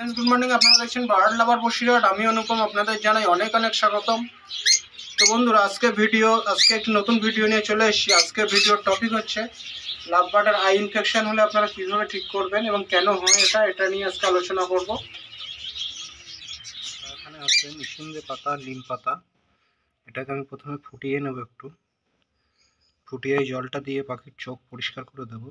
Friends, good morning. আপনারা দেখছেন bird লাভার বসিরহাট। আমি অনুপম, আপনাদের জানাই অনেক অনেক স্বাগতম। তো বন্ধুরা, আজকে একটি নতুন ভিডিও নিয়ে চলে এসেছি। আজকে ভিডিওর টপিক হচ্ছে লাভ বার্ডের আই ইনফেকশন হলে আপনারা কীভাবে ঠিক করবেন এবং কেন হয় এটা নিয়ে আজকে আলোচনা করব। এখানে আছে মিশুন্দে পাতা, নিম পাতা। এটাকে আমি প্রথমে ফুটিয়ে নেব, একটু ফুটিয়ে জলটা দিয়ে পাখির চোখ পরিষ্কার করে দেবো।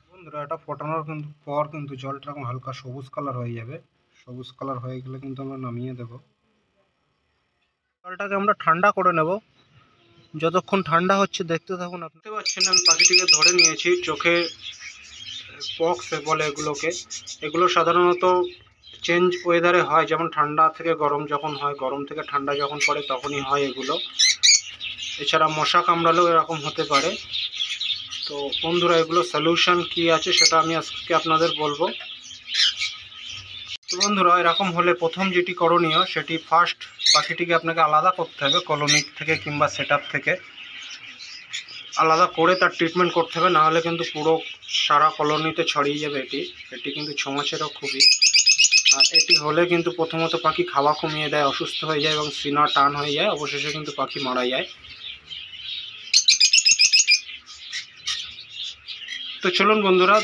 বন্ধুরা, এটা ফোটানোর পর কিন্তু জলটা এরকম হালকা সবুজ কালার হয়ে যাবে। সবুজ কালার হয়ে গেলে কিন্তু আমরা নামিয়ে দেব। জলটাকে আমরা ঠান্ডা করে নেব। যতক্ষণ ঠান্ডা হচ্ছে দেখতে থাকুন। আপনি দেখতে পাচ্ছেন আমি পাখিটিকে ধরে নিয়েছি। চোখে পক্স বলে এগুলো সাধারণত চেঞ্জ ওয়েদারে হয়, যেমন ঠান্ডা থেকে গরম যখন হয়, গরম থেকে ঠান্ডা যখন পড়ে তখনই হয় এগুলো। এছাড়া মশা কামড়ালেও এরকম হতে পারে। তো বন্ধুরা, এগুলো সলিউশন কি আছে সেটা আমি আজকে আপনাদের বলবো। তো বন্ধুরা, এরকম হলে প্রথম যেটি করণীয় সেটি ফার্স্ট পাখিটিকে আপনাকে আলাদা করতে হবে কলোনি থেকে কিংবা সেটআপ থেকে। আলাদা করে তার ট্রিটমেন্ট করতে হবে, নাহলে কিন্তু পুরো সারা কলোনিতে ছড়িয়ে যাবে। এটি কিন্তু ছোঁয়াচেরও খুবই। আর এটি হলে কিন্তু প্রথমত পাখি খাওয়া কমিয়ে দেয়, অসুস্থ হয়ে যায় এবং সিনা টান হয়ে যায়, অবশেষে কিন্তু পাখি মারা যায়। তো চলুন বন্ধুরা,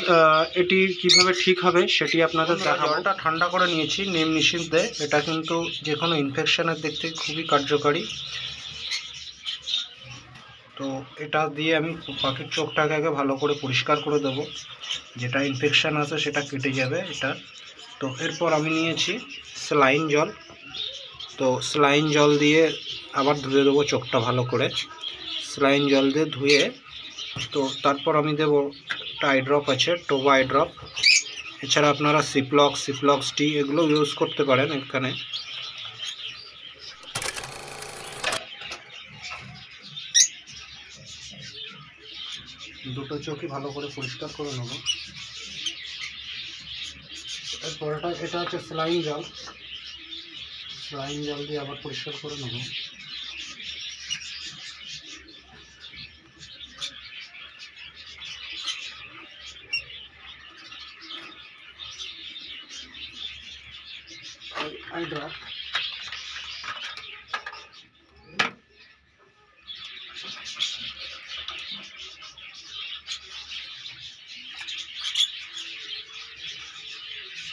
এটি কিভাবে ঠিক হবে সেটি আপনাদের দেখাবো। জলটা ঠান্ডা করে নিয়েছি নিম নিষিদ্ধে। এটা কিন্তু যে কোনো ইনফেকশনের দিক থেকে খুবই কার্যকারী। তো এটা দিয়ে আমি পাখির চোখটাকে আগে ভালো করে পরিষ্কার করে দেবো, যেটা ইনফেকশান আছে সেটা কেটে যাবে এটা। তো এরপর আমি নিয়েছি স্যালাইন জল। তো স্যালাইন জল দিয়ে আবার ধুয়ে দেবো চোখটা ভালো করে। স্যালাইন জল দিয়ে ধুয়ে তো তারপর আমি দেবো একটা আই ড্রপ আছে, টোবা আই ড্রপ। এছাড়া আপনারা সিপ্লক্স টি এগুলো ইউজ করতে পারেন এখানে। দুটো চোখই ভালো করে পরিষ্কার করে নেব। এরপর এটা হচ্ছে স্যালাইন জল দিয়ে আবার পরিষ্কার করে নেব। আই ড্রপ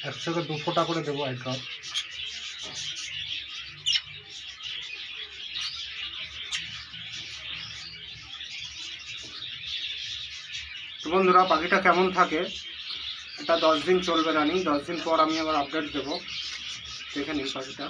একসাথে 2 ফোঁটা করে দেবো আই ড্রপ। তো বন্ধুরা, পাখিটা কেমন থাকে এটা 10 দিন চলবে রানিং। 10 দিন পর আমি আবার আপডেট দেবো। দেখে নিন পাখিটা।